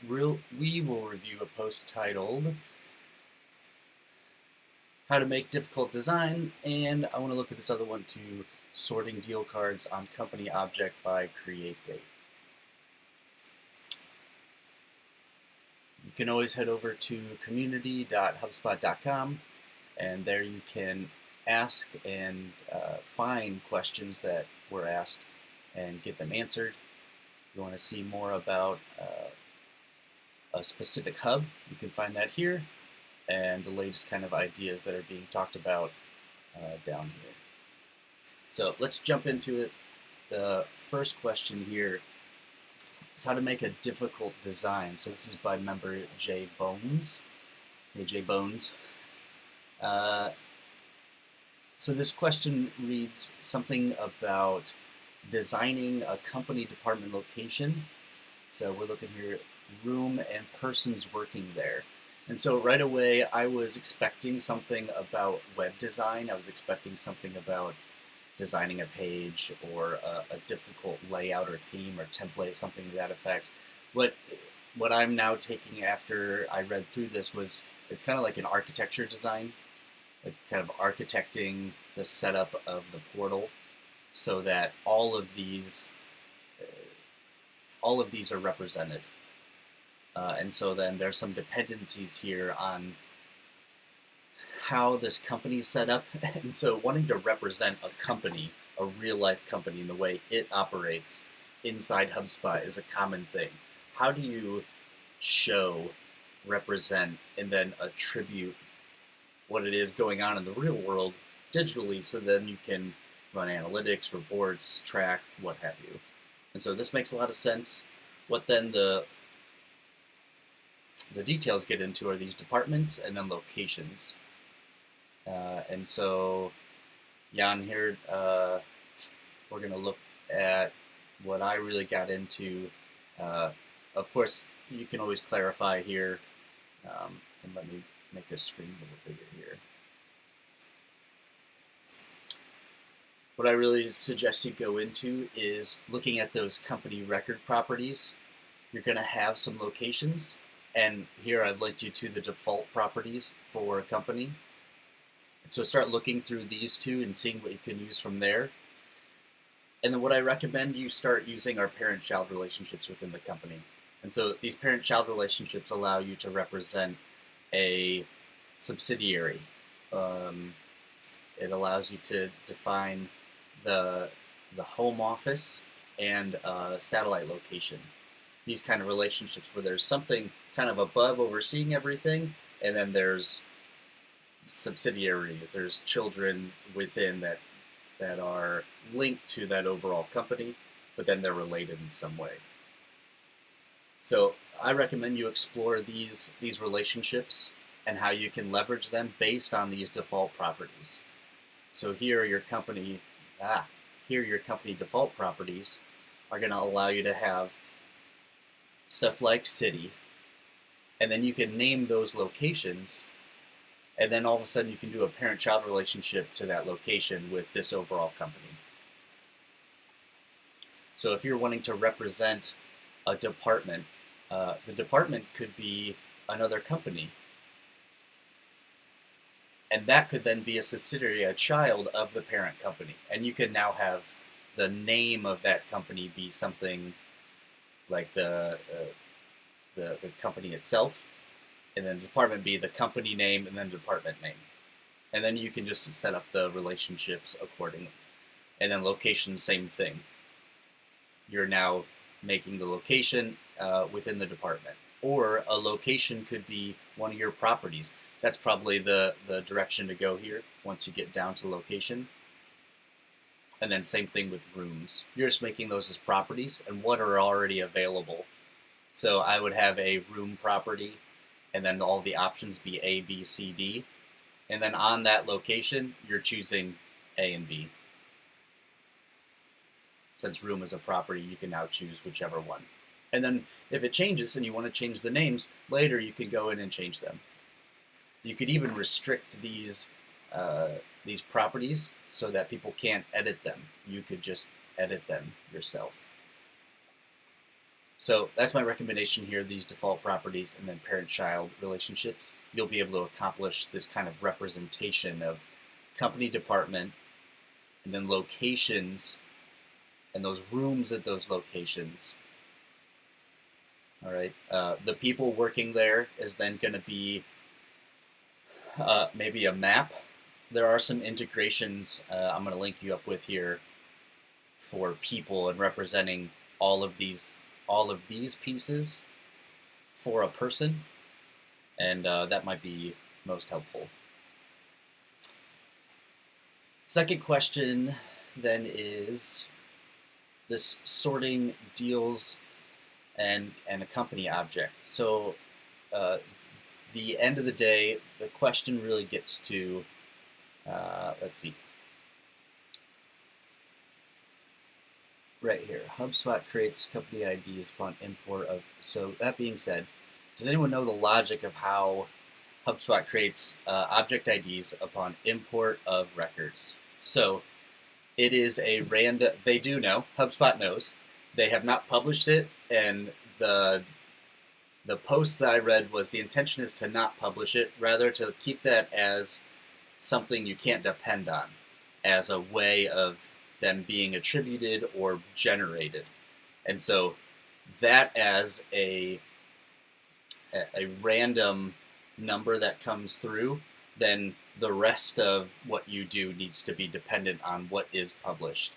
we will review a post titled How to Make Difficult Design, and I want to look at this other one too, Sorting Deal Cards on Company Object by Create Date. You can always head over to community.hubspot.com, and there you can ask and find questions that were asked and get them answered. If you want to see more about a specific hub, you can find that here, and the latest kind of ideas that are being talked about down here. So let's jump into it. The first question here is how to make a difficult design. So this is by member J Bones. Hey J Bones. So this question reads something about designing a company department location. So we're looking here, room and persons working there. And so right away I was expecting something about web design. I was expecting something about designing a page or a difficult layout or theme or template, something to that effect. What I'm now taking after I read through this was it's kind of like an architecture design, like kind of architecting the setup of the portal so that all of these are represented. And so then there's some dependencies here on how this company is set up. And so wanting to represent a company, a real life company, in the way it operates inside HubSpot is a common thing. How do you show, represent, and then attribute what it is going on in the real world digitally so then you can run analytics, reports, track, what have you? And so this makes a lot of sense. What then the details get into are these departments and then locations. And so, Jan, here we're going to look at what I really got into. Of course, you can always clarify here, and let me make this screen a little bigger here. What I really suggest you go into is looking at those company record properties. You're going to have some locations, and here I've linked you to the default properties for a company. So start looking through these two and seeing what you can use from there. And then what I recommend you start using are parent-child relationships within the company. And so these parent-child relationships allow you to represent a subsidiary. It allows you to define the home office and satellite location. These kind of relationships where there's something kind of above overseeing everything, and then there's subsidiaries, there's children within that are linked to that overall company, but then they're related in some way. So I recommend you explore these relationships and how you can leverage them based on these default properties. So here your company default properties are going to allow you to have stuff like city, and then you can name those locations, and then all of a sudden you can do a parent-child relationship to that location with this overall company. So if you're wanting to represent a department, the department could be another company. And that could then be a subsidiary, a child of the parent company. And you could now have the name of that company be something like the company itself, and then the department be the company name and then department name. And then you can just set up the relationships accordingly. And then location, same thing. You're now making the location within the department. Or a location could be one of your properties. That's probably the direction to go here once you get down to location. And then same thing with rooms. You're just making those as properties and what are already available. So I would have a room property, and then all the options be A, B, C, D. And then on that location, you're choosing A and B. Since room is a property, you can now choose whichever one. And then if it changes and you want to change the names, later you can go in and change them. You could even restrict these properties so that people can't edit them. You could just edit them yourself. So that's my recommendation here, these default properties and then parent-child relationships. You'll be able to accomplish this kind of representation of company, department, and then locations and those rooms at those locations. All right, the people working there is then going to be maybe a map. There are some integrations I'm going to link you up with here for people and representing all of these pieces for a person, and that might be most helpful. Second question then is this sorting deals and a company object. So the end of the day, the question really gets to, let's see, right here. HubSpot creates company IDs upon import of, so that being said, does anyone know the logic of how HubSpot creates object IDs upon import of records? So it is a random, they do know, HubSpot knows. They have not published it, and the post that I read was the intention is to not publish it, rather to keep that as something you can't depend on, as a way of them being attributed or generated. And so that as a random number that comes through, then the rest of what you do needs to be dependent on what is published.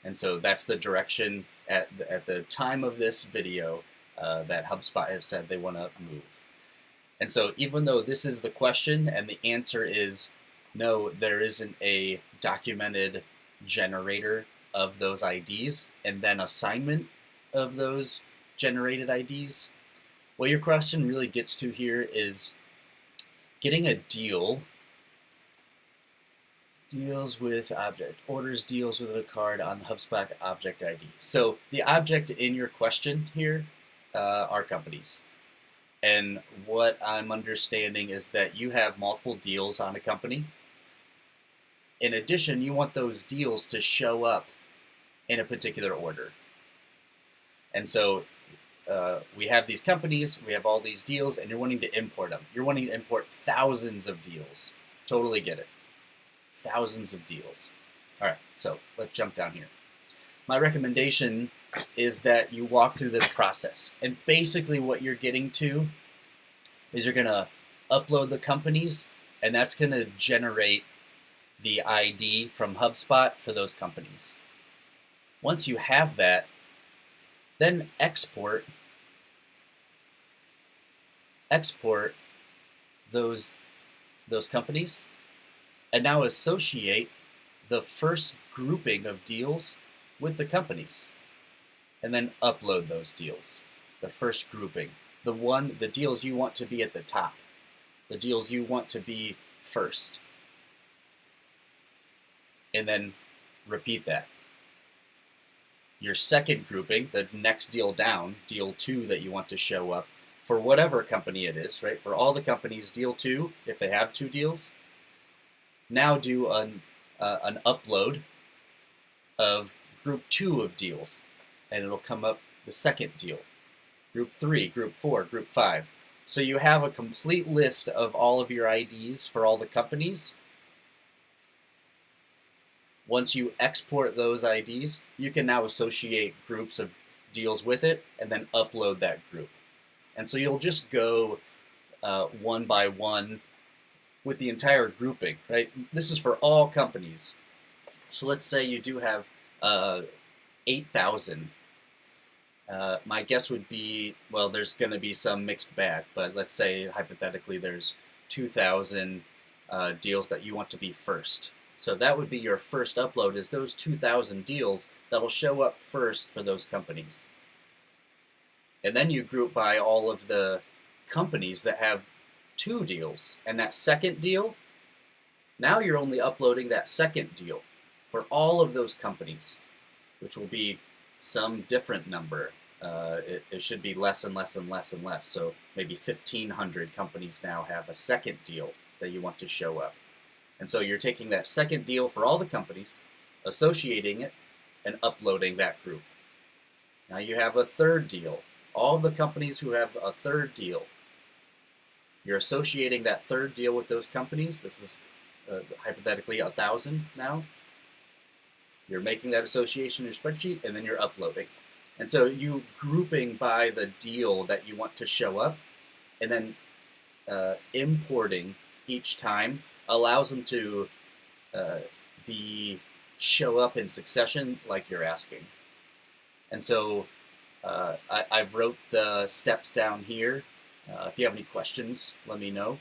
And so that's the direction at the time of this video that HubSpot has said they want to move. And so even though this is the question and the answer is no, there isn't a documented generator of those IDs and then assignment of those generated IDs, what your question really gets to here is getting a deals with object, orders deals with a card on the HubSpot object ID. So the object in your question here are companies. And what I'm understanding is that you have multiple deals on a company. In addition, you want those deals to show up in a particular order. And so we have these companies, we have all these deals, and you're wanting to import them. You're wanting to import thousands of deals. Totally get it. Thousands of deals. All right, so let's jump down here. My recommendation is that you walk through this process. And basically what you're getting to is you're going to upload the companies, and that's going to generate the ID from HubSpot for those companies. Once you have that, then export those companies, and now associate the first grouping of deals with the companies, and then upload those deals, the first grouping, the deals you want to be at the top, the deals you want to be first, and then repeat that. Your second grouping, the next deal down, deal 2 that you want to show up, for whatever company it is, right? For all the companies, deal 2, if they have 2 deals, now do an upload of group 2 of deals, and it'll come up the second deal. Group 3, group 4, group 5. So you have a complete list of all of your IDs for all the companies. Once you export those IDs, you can now associate groups of deals with it and then upload that group. And so you'll just go one by one with the entire grouping, right? This is for all companies. So let's say you do have 8,000. My guess would be, well, there's going to be some mixed bag, but let's say hypothetically there's 2,000 deals that you want to be first. So that would be your first upload, is those 2,000 deals that will show up first for those companies. And then you group by all of the companies that have 2 deals. And that second deal, now you're only uploading that second deal for all of those companies, which will be some different number. It should be less and less and less and less. So maybe 1,500 companies now have a second deal that you want to show up. And so you're taking that second deal for all the companies, associating it, and uploading that group. Now you have a third deal. all the companies who have a third deal, you're associating that third deal with those companies. This is hypothetically 1,000 now. You're making that association in your spreadsheet, and then you're uploading. And so you grouping by the deal that you want to show up, and then importing each time allows them to show up in succession like you're asking. And so I've wrote the steps down here. If you have any questions, let me know.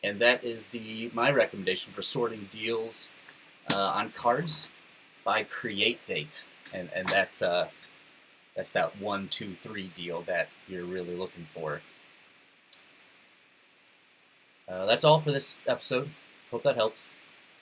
And that is my recommendation for sorting deals on cards by create date, and that's that 1, 2, 3 deal that you're really looking for. That's all for this episode. Hope that helps.